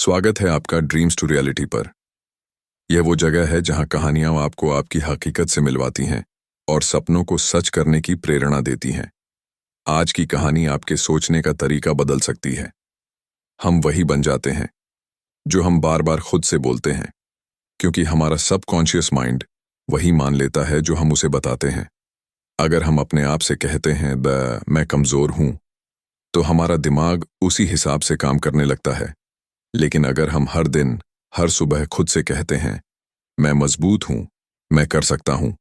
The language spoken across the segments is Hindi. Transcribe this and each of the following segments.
स्वागत है आपका ड्रीम्स टू रियलिटी पर। यह वो जगह है जहां कहानियां आपको आपकी हकीकत से मिलवाती हैं और सपनों को सच करने की प्रेरणा देती हैं। आज की कहानी आपके सोचने का तरीका बदल सकती है। हम वही बन जाते हैं जो हम बार बार खुद से बोलते हैं, क्योंकि हमारा सबकॉन्शियस माइंड वही मान लेता है जो हम उसे बताते हैं। अगर हम अपने आप से कहते हैं मैं कमज़ोर हूं, तो हमारा दिमाग उसी हिसाब से काम करने लगता है। लेकिन अगर हम हर दिन हर सुबह खुद से कहते हैं मैं मजबूत हूं, मैं कर सकता हूं,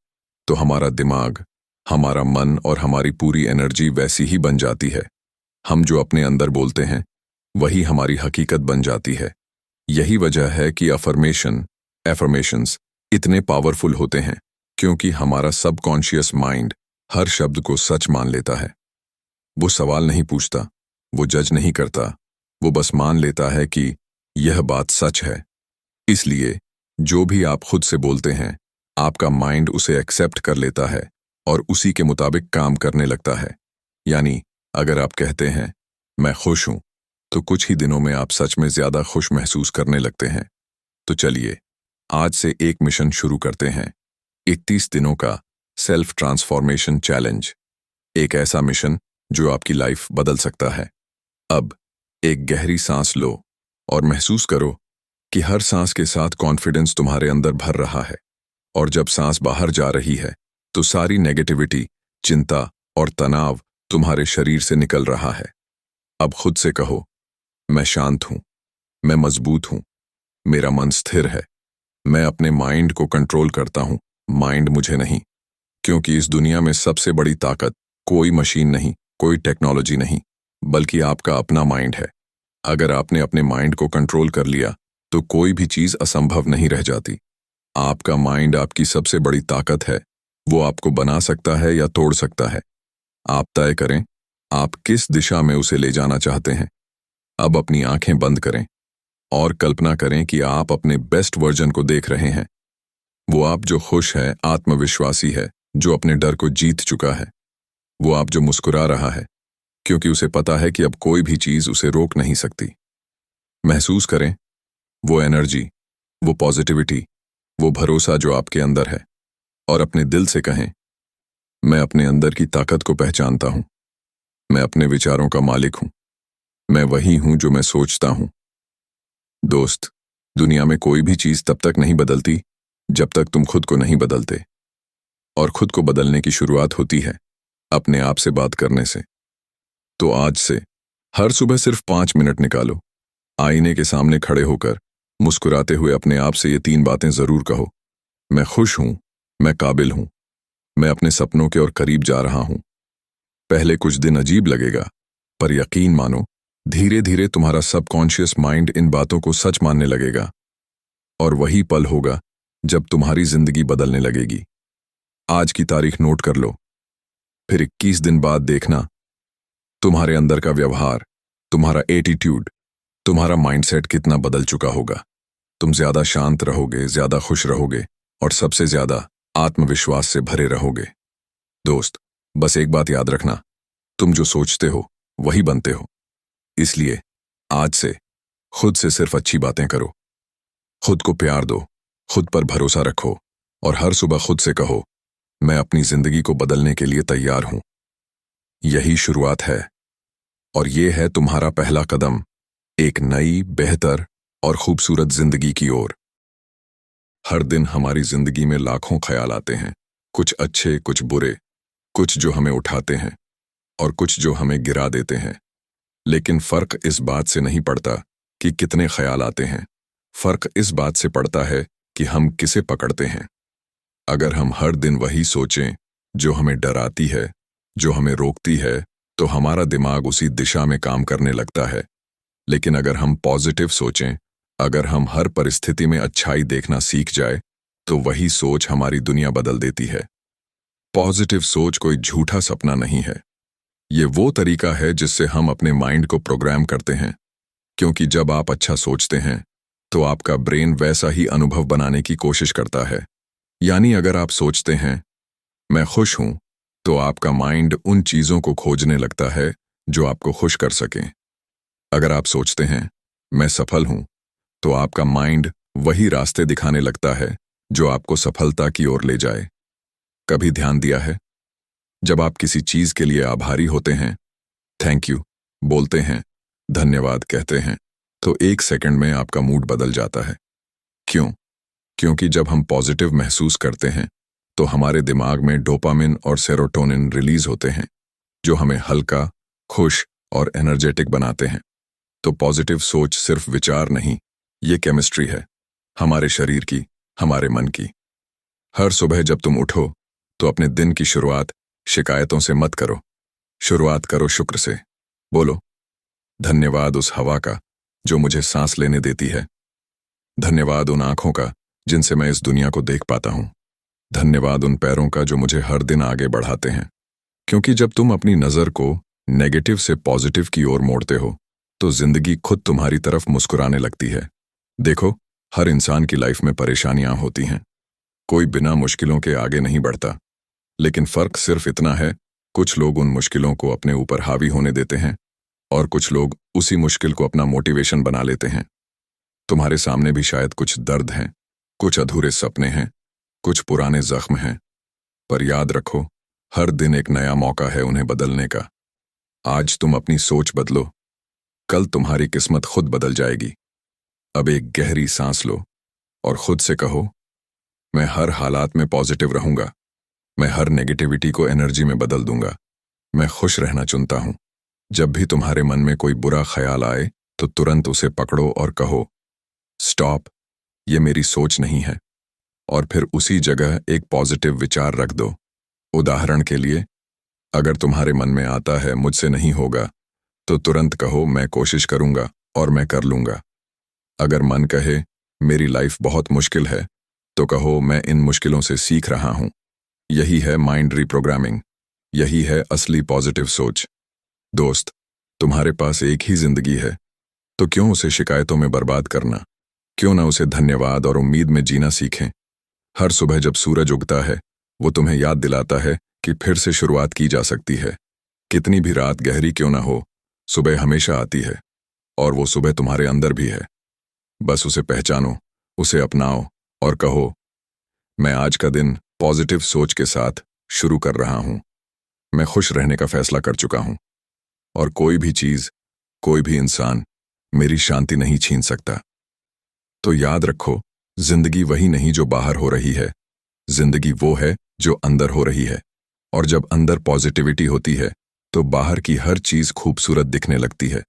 तो हमारा दिमाग, हमारा मन और हमारी पूरी एनर्जी वैसी ही बन जाती है। हम जो अपने अंदर बोलते हैं वही हमारी हकीकत बन जाती है। यही वजह है कि एफर्मेशंस इतने पावरफुल होते हैं, क्योंकि हमारा सबकॉन्शियस माइंड हर शब्द को सच मान लेता है। वो सवाल नहीं पूछता, वो जज नहीं करता, वो बस मान लेता है कि यह बात सच है। इसलिए जो भी आप खुद से बोलते हैं, आपका माइंड उसे एक्सेप्ट कर लेता है और उसी के मुताबिक काम करने लगता है। यानी अगर आप कहते हैं मैं खुश हूं, तो कुछ ही दिनों में आप सच में ज्यादा खुश महसूस करने लगते हैं। तो चलिए आज से एक मिशन शुरू करते हैं, 31 दिनों का सेल्फ ट्रांसफॉर्मेशन चैलेंज। एक ऐसा मिशन जो आपकी लाइफ बदल सकता है। अब एक गहरी सांस लो और महसूस करो कि हर सांस के साथ कॉन्फिडेंस तुम्हारे अंदर भर रहा है, और जब सांस बाहर जा रही है तो सारी नेगेटिविटी, चिंता और तनाव तुम्हारे शरीर से निकल रहा है। अब खुद से कहो मैं शांत हूं, मैं मजबूत हूं, मेरा मन स्थिर है, मैं अपने माइंड को कंट्रोल करता हूं, माइंड मुझे नहीं। क्योंकि इस दुनिया में सबसे बड़ी ताकत कोई मशीन नहीं, कोई टेक्नोलॉजी नहीं, बल्कि आपका अपना माइंड है। अगर आपने अपने माइंड को कंट्रोल कर लिया तो कोई भी चीज असंभव नहीं रह जाती। आपका माइंड आपकी सबसे बड़ी ताकत है। वो आपको बना सकता है या तोड़ सकता है। आप तय करें आप किस दिशा में उसे ले जाना चाहते हैं। अब अपनी आंखें बंद करें और कल्पना करें कि आप अपने बेस्ट वर्जन को देख रहे हैं। वो आप जो खुश है, आत्मविश्वासी है, जो अपने डर को जीत चुका है। वो आप जो मुस्कुरा रहा है, क्योंकि उसे पता है कि अब कोई भी चीज उसे रोक नहीं सकती। महसूस करें वो एनर्जी, वो पॉजिटिविटी, वो भरोसा जो आपके अंदर है, और अपने दिल से कहें मैं अपने अंदर की ताकत को पहचानता हूं, मैं अपने विचारों का मालिक हूं, मैं वही हूं जो मैं सोचता हूं। दोस्त, दुनिया में कोई भी चीज तब तक नहीं बदलती जब तक तुम खुद को नहीं बदलते, और खुद को बदलने की शुरुआत होती है अपने आप से बात करने से। तो आज से हर सुबह सिर्फ 5 मिनट निकालो, आईने के सामने खड़े होकर मुस्कुराते हुए अपने आप से ये 3 बातें जरूर कहो। मैं खुश हूं, मैं काबिल हूं, मैं अपने सपनों के और करीब जा रहा हूं। पहले कुछ दिन अजीब लगेगा, पर यकीन मानो धीरे धीरे तुम्हारा सबकॉन्शियस माइंड इन बातों को सच मानने लगेगा, और वही पल होगा जब तुम्हारी जिंदगी बदलने लगेगी। आज की तारीख नोट कर लो, फिर 21 दिन बाद देखना तुम्हारे अंदर का व्यवहार, तुम्हारा एटीट्यूड, तुम्हारा माइंडसेट कितना बदल चुका होगा। तुम ज्यादा शांत रहोगे, ज्यादा खुश रहोगे, और सबसे ज्यादा आत्मविश्वास से भरे रहोगे। दोस्त, बस एक बात याद रखना, तुम जो सोचते हो वही बनते हो। इसलिए आज से खुद से सिर्फ अच्छी बातें करो, खुद को प्यार दो, खुद पर भरोसा रखो, और हर सुबह खुद से कहो मैं अपनी जिंदगी को बदलने के लिए तैयार हूं। यही शुरुआत है, और ये है तुम्हारा पहला कदम एक नई, बेहतर और खूबसूरत जिंदगी की ओर। हर दिन हमारी जिंदगी में लाखों ख्याल आते हैं, कुछ अच्छे, कुछ बुरे, कुछ जो हमें उठाते हैं और कुछ जो हमें गिरा देते हैं। लेकिन फर्क इस बात से नहीं पड़ता कि कितने ख्याल आते हैं, फर्क इस बात से पड़ता है कि हम किसे पकड़ते हैं। अगर हम हर दिन वही सोचें जो हमें डराती है, जो हमें रोकती है, तो हमारा दिमाग उसी दिशा में काम करने लगता है। लेकिन अगर हम पॉजिटिव सोचें, अगर हम हर परिस्थिति में अच्छाई देखना सीख जाए, तो वही सोच हमारी दुनिया बदल देती है। पॉजिटिव सोच कोई झूठा सपना नहीं है, ये वो तरीका है जिससे हम अपने माइंड को प्रोग्राम करते हैं। क्योंकि जब आप अच्छा सोचते हैं तो आपका ब्रेन वैसा ही अनुभव बनाने की कोशिश करता है। यानी अगर आप सोचते हैं मैं खुश हूं, तो आपका माइंड उन चीजों को खोजने लगता है जो आपको खुश कर सकें। अगर आप सोचते हैं मैं सफल हूं, तो आपका माइंड वही रास्ते दिखाने लगता है जो आपको सफलता की ओर ले जाए। कभी ध्यान दिया है, जब आप किसी चीज के लिए आभारी होते हैं, थैंक यू बोलते हैं, धन्यवाद कहते हैं, तो 1 सेकंड में आपका मूड बदल जाता है। क्यों? क्योंकि जब हम पॉजिटिव महसूस करते हैं तो हमारे दिमाग में डोपामिन और सेरोटोनिन रिलीज होते हैं, जो हमें हल्का, खुश और एनर्जेटिक बनाते हैं। तो पॉजिटिव सोच सिर्फ विचार नहीं, ये केमिस्ट्री है, हमारे शरीर की, हमारे मन की। हर सुबह जब तुम उठो तो अपने दिन की शुरुआत शिकायतों से मत करो, शुरुआत करो शुक्र से। बोलो, धन्यवाद उस हवा का जो मुझे सांस लेने देती है, धन्यवाद उन आंखों का जिनसे मैं इस दुनिया को देख पाता हूं, धन्यवाद उन पैरों का जो मुझे हर दिन आगे बढ़ाते हैं। क्योंकि जब तुम अपनी नजर को नेगेटिव से पॉजिटिव की ओर मोड़ते हो तो जिंदगी खुद तुम्हारी तरफ मुस्कुराने लगती है। देखो, हर इंसान की लाइफ में परेशानियां होती हैं, कोई बिना मुश्किलों के आगे नहीं बढ़ता, लेकिन फर्क सिर्फ इतना है, कुछ लोग उन मुश्किलों को अपने ऊपर हावी होने देते हैं और कुछ लोग उसी मुश्किल को अपना मोटिवेशन बना लेते हैं। तुम्हारे सामने भी शायद कुछ दर्द हैं, कुछ अधूरे सपने हैं, कुछ पुराने जख्म हैं, पर याद रखो, हर दिन एक नया मौका है उन्हें बदलने का। आज तुम अपनी सोच बदलो, कल तुम्हारी किस्मत खुद बदल जाएगी। अब एक गहरी सांस लो और खुद से कहो, मैं हर हालात में पॉजिटिव रहूंगा, मैं हर नेगेटिविटी को एनर्जी में बदल दूंगा, मैं खुश रहना चुनता हूं। जब भी तुम्हारे मन में कोई बुरा ख्याल आए तो तुरंत उसे पकड़ो और कहो, स्टॉप, ये मेरी सोच नहीं है, और फिर उसी जगह एक पॉजिटिव विचार रख दो। उदाहरण के लिए, अगर तुम्हारे मन में आता है मुझसे नहीं होगा, तो तुरंत कहो, मैं कोशिश करूंगा और मैं कर लूंगा। अगर मन कहे मेरी लाइफ बहुत मुश्किल है, तो कहो, मैं इन मुश्किलों से सीख रहा हूं। यही है माइंड रिप्रोग्रामिंग, यही है असली पॉजिटिव सोच। दोस्त, तुम्हारे पास एक ही जिंदगी है, तो क्यों उसे शिकायतों में बर्बाद करना? क्यों ना उसे धन्यवाद और उम्मीद में जीना सीखें। हर सुबह जब सूरज उगता है, वो तुम्हें याद दिलाता है कि फिर से शुरुआत की जा सकती है। कितनी भी रात गहरी क्यों ना हो, सुबह हमेशा आती है, और वो सुबह तुम्हारे अंदर भी है। बस उसे पहचानो, उसे अपनाओ और कहो, मैं आज का दिन पॉजिटिव सोच के साथ शुरू कर रहा हूं। मैं खुश रहने का फैसला कर चुका हूं, और कोई भी चीज, कोई भी इंसान मेरी शांति नहीं छीन सकता। तो याद रखो, जिंदगी वही नहीं जो बाहर हो रही है, जिंदगी वो है जो अंदर हो रही है। और जब अंदर पॉजिटिविटी होती है तो बाहर की हर चीज खूबसूरत दिखने लगती है।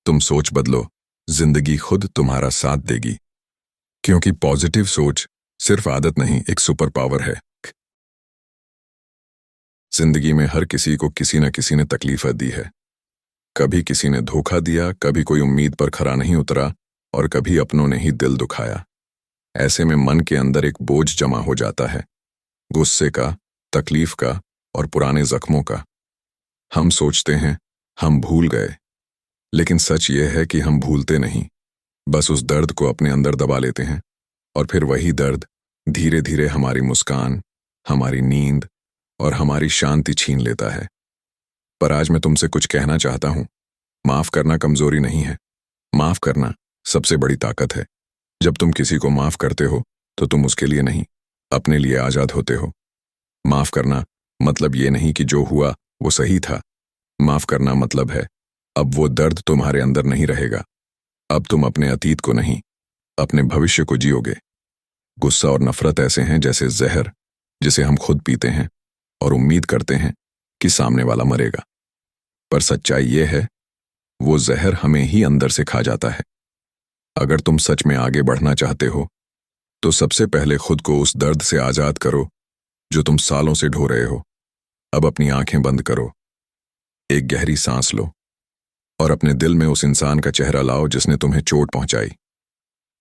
तुम सोच बदलो, जिंदगी खुद तुम्हारा साथ देगी। क्योंकि पॉजिटिव सोच सिर्फ आदत नहीं, एक सुपर पावर है। जिंदगी में हर किसी को किसी न किसी ने तकलीफें दी है। कभी किसी ने धोखा दिया, कभी कोई उम्मीद पर खरा नहीं उतरा, और कभी अपनों ने ही दिल दुखाया। ऐसे में मन के अंदर एक बोझ जमा हो जाता है, गुस्से का, तकलीफ का और पुराने जख्मों का। हम सोचते हैं हम भूल गए, लेकिन सच ये है कि हम भूलते नहीं, बस उस दर्द को अपने अंदर दबा लेते हैं, और फिर वही दर्द धीरे धीरे हमारी मुस्कान, हमारी नींद और हमारी शांति छीन लेता है। पर आज मैं तुमसे कुछ कहना चाहता हूं। माफ करना कमजोरी नहीं है, माफ करना सबसे बड़ी ताकत है। जब तुम किसी को माफ करते हो तो तुम उसके लिए नहीं, अपने लिए आजाद होते हो। माफ करना मतलब ये नहीं कि जो हुआ वो सही था। माफ करना मतलब है, अब वो दर्द तुम्हारे अंदर नहीं रहेगा। अब तुम अपने अतीत को नहीं, अपने भविष्य को जियोगे। गुस्सा और नफरत ऐसे हैं जैसे जहर, जिसे हम खुद पीते हैं और उम्मीद करते हैं कि सामने वाला मरेगा। पर सच्चाई ये है, वो जहर हमें ही अंदर से खा जाता है। अगर तुम सच में आगे बढ़ना चाहते हो तो सबसे पहले खुद को उस दर्द से आजाद करो जो तुम सालों से ढो रहे हो। अब अपनी आंखें बंद करो, एक गहरी सांस लो और अपने दिल में उस इंसान का चेहरा लाओ जिसने तुम्हें चोट पहुंचाई।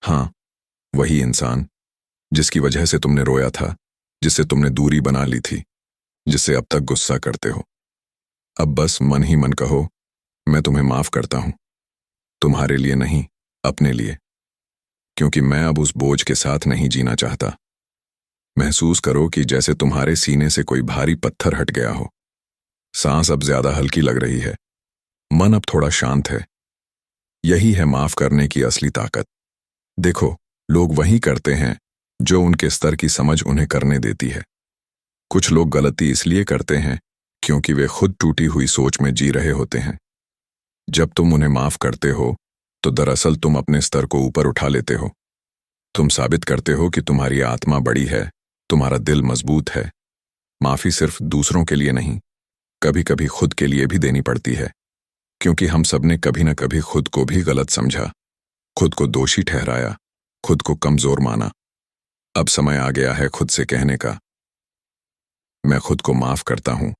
हाँ, वही इंसान जिसकी वजह से तुमने रोया था, जिससे तुमने दूरी बना ली थी, जिससे अब तक गुस्सा करते हो। अब बस मन ही मन कहो, मैं तुम्हें माफ करता हूं, तुम्हारे लिए नहीं, अपने लिए। क्योंकि मैं अब उस बोझ के साथ नहीं जीना चाहता। महसूस करो कि जैसे तुम्हारे सीने से कोई भारी पत्थर हट गया हो। सांस अब ज्यादा हल्की लग रही है, मन अब थोड़ा शांत है। यही है माफ करने की असली ताकत। देखो, लोग वही करते हैं जो उनके स्तर की समझ उन्हें करने देती है। कुछ लोग गलती इसलिए करते हैं क्योंकि वे खुद टूटी हुई सोच में जी रहे होते हैं। जब तुम उन्हें माफ करते हो तो दरअसल तुम अपने स्तर को ऊपर उठा लेते हो। तुम साबित करते हो कि तुम्हारी आत्मा बड़ी है, तुम्हारा दिल मजबूत है। माफी सिर्फ दूसरों के लिए नहीं, कभी कभी खुद के लिए भी देनी पड़ती है, क्योंकि हम सबने कभी न कभी खुद को भी गलत समझा, खुद को दोषी ठहराया, खुद को कमजोर माना। अब समय आ गया है खुद से कहने का, मैं खुद को माफ करता हूं।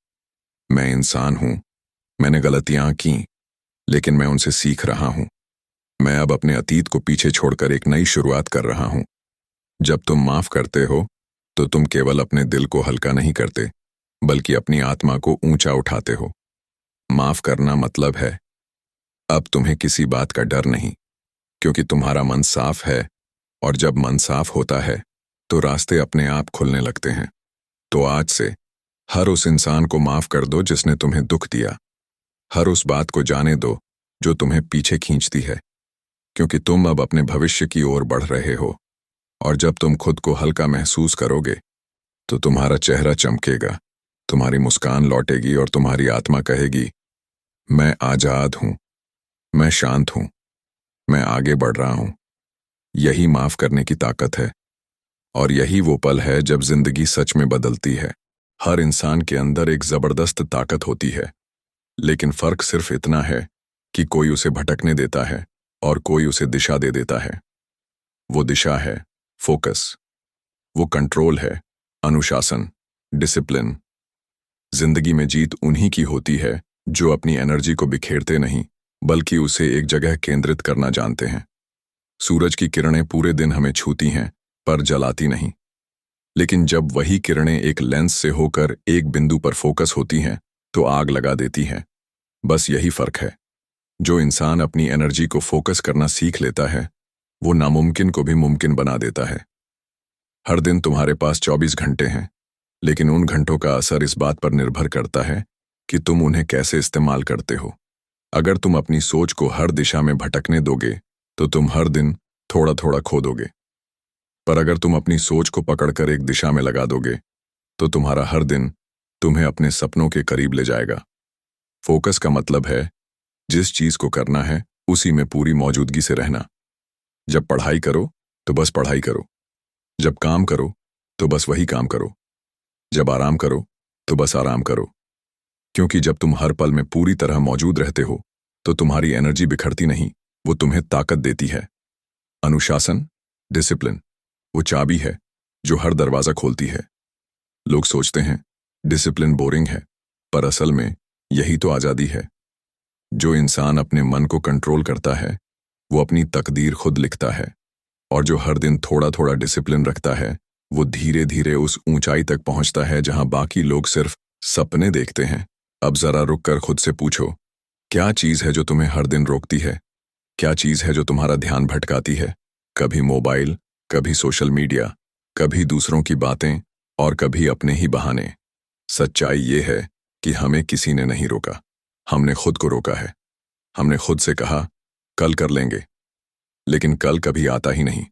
मैं इंसान हूं, मैंने गलतियां की, लेकिन मैं उनसे सीख रहा हूं। मैं अब अपने अतीत को पीछे छोड़कर एक नई शुरुआत कर रहा हूं। जब तुम माफ करते हो तो तुम केवल अपने दिल को हल्का नहीं करते, बल्कि अपनी आत्मा को ऊंचा उठाते हो। माफ करना मतलब है अब तुम्हें किसी बात का डर नहीं, क्योंकि तुम्हारा मन साफ है, और जब मन साफ होता है तो रास्ते अपने आप खुलने लगते हैं। तो आज से हर उस इंसान को माफ कर दो जिसने तुम्हें दुख दिया। हर उस बात को जाने दो जो तुम्हें पीछे खींचती है, क्योंकि तुम अब अपने भविष्य की ओर बढ़ रहे हो। और जब तुम खुद को हल्का महसूस करोगे तो तुम्हारा चेहरा चमकेगा, तुम्हारी मुस्कान लौटेगी और तुम्हारी आत्मा कहेगी, मैं आजाद हूं, मैं शांत हूं, मैं आगे बढ़ रहा हूं। यही माफ करने की ताकत है, और यही वो पल है जब जिंदगी सच में बदलती है। हर इंसान के अंदर एक जबरदस्त ताकत होती है, लेकिन फर्क सिर्फ इतना है कि कोई उसे भटकने देता है और कोई उसे दिशा दे देता है। वो दिशा है फोकस, वो कंट्रोल है अनुशासन, डिसिप्लिन। जिंदगी में जीत उन्हीं की होती है जो अपनी एनर्जी को बिखेरते नहीं, बल्कि उसे एक जगह केंद्रित करना जानते हैं। सूरज की किरणें पूरे दिन हमें छूती हैं पर जलाती नहीं, लेकिन जब वही किरणें एक लेंस से होकर एक बिंदु पर फोकस होती हैं तो आग लगा देती हैं। बस यही फर्क है। जो इंसान अपनी एनर्जी को फोकस करना सीख लेता है, वो नामुमकिन को भी मुमकिन बना देता है। हर दिन तुम्हारे पास 24 घंटे हैं, लेकिन उन घंटों का असर इस बात पर निर्भर करता है कि तुम उन्हें कैसे इस्तेमाल करते हो। अगर तुम अपनी सोच को हर दिशा में भटकने दोगे तो तुम हर दिन थोड़ा थोड़ा खो दोगे। पर अगर तुम अपनी सोच को पकड़कर एक दिशा में लगा दोगे तो तुम्हारा हर दिन तुम्हें अपने सपनों के करीब ले जाएगा। फोकस का मतलब है जिस चीज को करना है उसी में पूरी मौजूदगी से रहना। जब पढ़ाई करो तो बस पढ़ाई करो, जब काम करो तो बस वही काम करो, जब आराम करो तो बस आराम करो। क्योंकि जब तुम हर पल में पूरी तरह मौजूद रहते हो तो तुम्हारी एनर्जी बिखरती नहीं, वो तुम्हें ताकत देती है। अनुशासन, डिसिप्लिन, वो चाबी है जो हर दरवाजा खोलती है। लोग सोचते हैं डिसिप्लिन बोरिंग है, पर असल में यही तो आजादी है। जो इंसान अपने मन को कंट्रोल करता है वो अपनी तकदीर खुद लिखता है, और जो हर दिन थोड़ा थोड़ा डिसिप्लिन रखता है वो धीरे धीरे उस ऊंचाई तक पहुंचता है जहां बाकी लोग सिर्फ सपने देखते हैं। अब जरा रुक कर खुद से पूछो, क्या चीज है जो तुम्हें हर दिन रोकती है? क्या चीज है जो तुम्हारा ध्यान भटकाती है? कभी मोबाइल, कभी सोशल मीडिया, कभी दूसरों की बातें, और कभी अपने ही बहाने। सच्चाई ये है कि हमें किसी ने नहीं रोका, हमने खुद को रोका है। हमने खुद से कहा कल कर लेंगे, लेकिन कल कभी आता ही नहीं।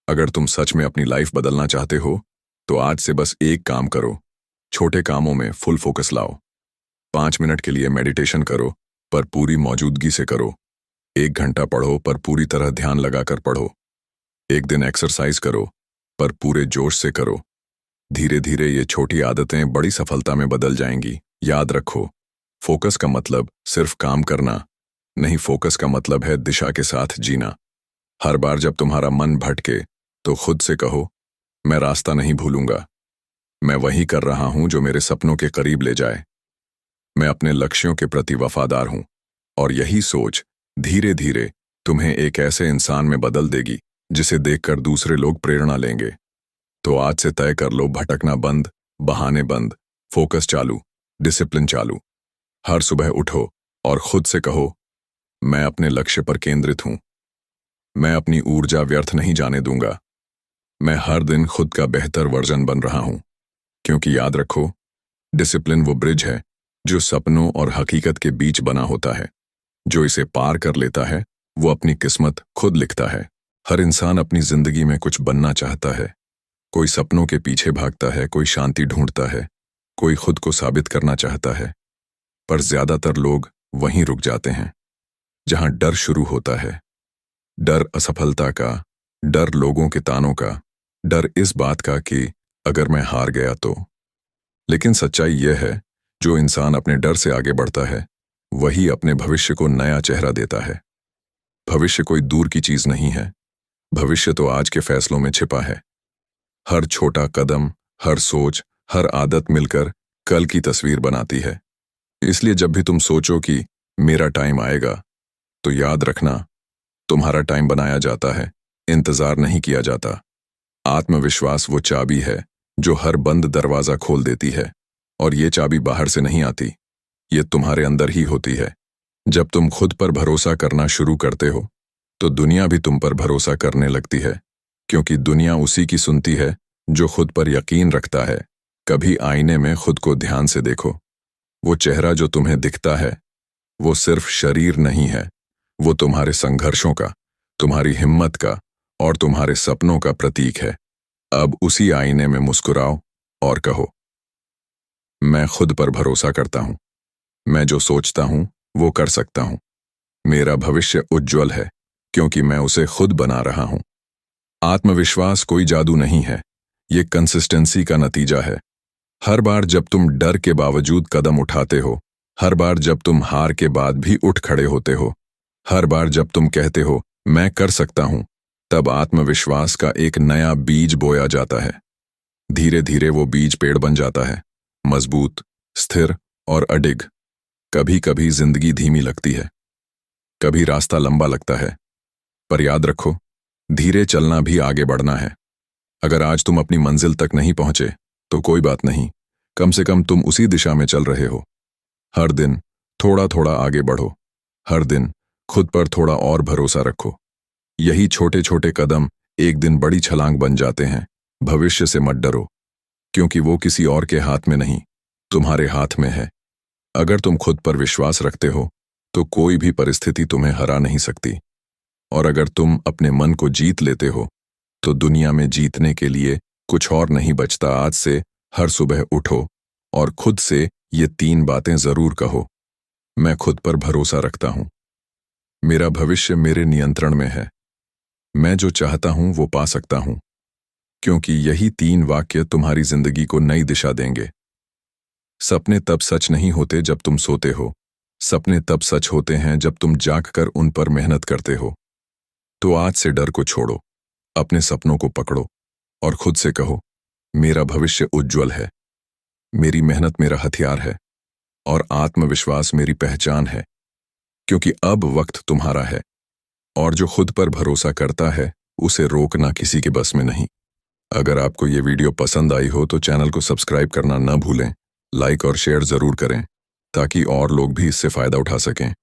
अगर तुम सच में अपनी लाइफ बदलना चाहते हो तो आज से बस एक काम करो, छोटे कामों में फुल फोकस लाओ। 5 मिनट के लिए मेडिटेशन करो, पर पूरी मौजूदगी से करो। 1 घंटा पढ़ो, पर पूरी तरह ध्यान लगाकर पढ़ो। एक दिन एक्सरसाइज करो, पर पूरे जोश से करो। धीरे धीरे ये छोटी आदतें बड़ी सफलता में बदल जाएंगी। याद रखो, फोकस का मतलब सिर्फ काम करना नहीं, फोकस का मतलब है दिशा के साथ जीना। हर बार जब तुम्हारा मन भटके तो खुद से कहो, मैं रास्ता नहीं भूलूंगा, मैं वही कर रहा हूं जो मेरे सपनों के करीब ले जाए। मैं अपने लक्ष्यों के प्रति वफादार हूं। और यही सोच धीरे धीरे तुम्हें एक ऐसे इंसान में बदल देगी जिसे देखकर दूसरे लोग प्रेरणा लेंगे। तो आज से तय कर लो, भटकना बंद, बहाने बंद, फोकस चालू, डिसिप्लिन चालू। हर सुबह उठो और खुद से कहो, मैं अपने लक्ष्य पर केंद्रित हूं, मैं अपनी ऊर्जा व्यर्थ नहीं जाने दूंगा, मैं हर दिन खुद का बेहतर वर्जन बन रहा हूं। क्योंकि याद रखो, डिसिप्लिन वो ब्रिज है जो सपनों और हकीकत के बीच बना होता है। जो इसे पार कर लेता है वो अपनी किस्मत खुद लिखता है। हर इंसान अपनी जिंदगी में कुछ बनना चाहता है। कोई सपनों के पीछे भागता है, कोई शांति ढूंढता है, कोई खुद को साबित करना चाहता है। पर ज्यादातर लोग वहीं रुक जाते हैं जहां डर शुरू होता है। डर असफलता का, डर लोगों के तानों का, डर इस बात का कि अगर मैं हार गया तो। लेकिन सच्चाई यह है, जो इंसान अपने डर से आगे बढ़ता है वही अपने भविष्य को नया चेहरा देता है। भविष्य कोई दूर की चीज नहीं है, भविष्य तो आज के फैसलों में छिपा है। हर छोटा कदम, हर सोच, हर आदत मिलकर कल की तस्वीर बनाती है। इसलिए जब भी तुम सोचो कि मेरा टाइम आएगा, तो याद रखना, तुम्हारा टाइम बनाया जाता है, इंतजार नहीं किया जाता। आत्मविश्वास वो चाबी है जो हर बंद दरवाजा खोल देती है, और ये चाबी बाहर से नहीं आती, ये तुम्हारे अंदर ही होती है। जब तुम खुद पर भरोसा करना शुरू करते हो तो दुनिया भी तुम पर भरोसा करने लगती है, क्योंकि दुनिया उसी की सुनती है जो खुद पर यकीन रखता है। कभी आईने में खुद को ध्यान से देखो। वो चेहरा जो तुम्हें दिखता है वो सिर्फ शरीर नहीं है, वो तुम्हारे संघर्षों का, तुम्हारी हिम्मत का और तुम्हारे सपनों का प्रतीक है। अब उसी आईने में मुस्कुराओ और कहो, मैं खुद पर भरोसा करता हूं, मैं जो सोचता हूं वो कर सकता हूं। मेरा भविष्य उज्जवल है क्योंकि मैं उसे खुद बना रहा हूं। आत्मविश्वास कोई जादू नहीं है, ये कंसिस्टेंसी का नतीजा है। हर बार जब तुम डर के बावजूद कदम उठाते हो, हर बार जब तुम हार के बाद भी उठ खड़े होते हो, हर बार जब तुम कहते हो मैं कर सकता हूं, तब आत्मविश्वास का एक नया बीज बोया जाता है। धीरे धीरे वो बीज पेड़ बन जाता है, मजबूत, स्थिर और अडिग। कभी कभी जिंदगी धीमी लगती है, कभी रास्ता लंबा लगता है, पर याद रखो, धीरे चलना भी आगे बढ़ना है। अगर आज तुम अपनी मंजिल तक नहीं पहुंचे तो कोई बात नहीं, कम से कम तुम उसी दिशा में चल रहे हो। हर दिन थोड़ा थोड़ा आगे बढ़ो, हर दिन खुद पर थोड़ा और भरोसा रखो। यही छोटे छोटे कदम एक दिन बड़ी छलांग बन जाते हैं। भविष्य से मत डरो, क्योंकि वो किसी और के हाथ में नहीं, तुम्हारे हाथ में है। अगर तुम खुद पर विश्वास रखते हो तो कोई भी परिस्थिति तुम्हें हरा नहीं सकती। और अगर तुम अपने मन को जीत लेते हो तो दुनिया में जीतने के लिए कुछ और नहीं बचता। आज से हर सुबह उठो और खुद से ये 3 बातें जरूर कहो। मैं खुद पर भरोसा रखता हूं, मेरा भविष्य मेरे नियंत्रण में है, मैं जो चाहता हूं वो पा सकता हूं। क्योंकि यही 3 वाक्य तुम्हारी जिंदगी को नई दिशा देंगे। सपने तब सच नहीं होते जब तुम सोते हो, सपने तब सच होते हैं जब तुम जागकर उन पर मेहनत करते हो। तो आज से डर को छोड़ो, अपने सपनों को पकड़ो और खुद से कहो, मेरा भविष्य उज्जवल है, मेरी मेहनत मेरा हथियार है और आत्मविश्वास मेरी पहचान है। क्योंकि अब वक्त तुम्हारा है, और जो खुद पर भरोसा करता है उसे रोकना किसी के बस में नहीं। अगर आपको ये वीडियो पसंद आई हो तो चैनल को सब्सक्राइब करना न भूलें, लाइक और शेयर जरूर करें ताकि और लोग भी इससे फायदा उठा सकें।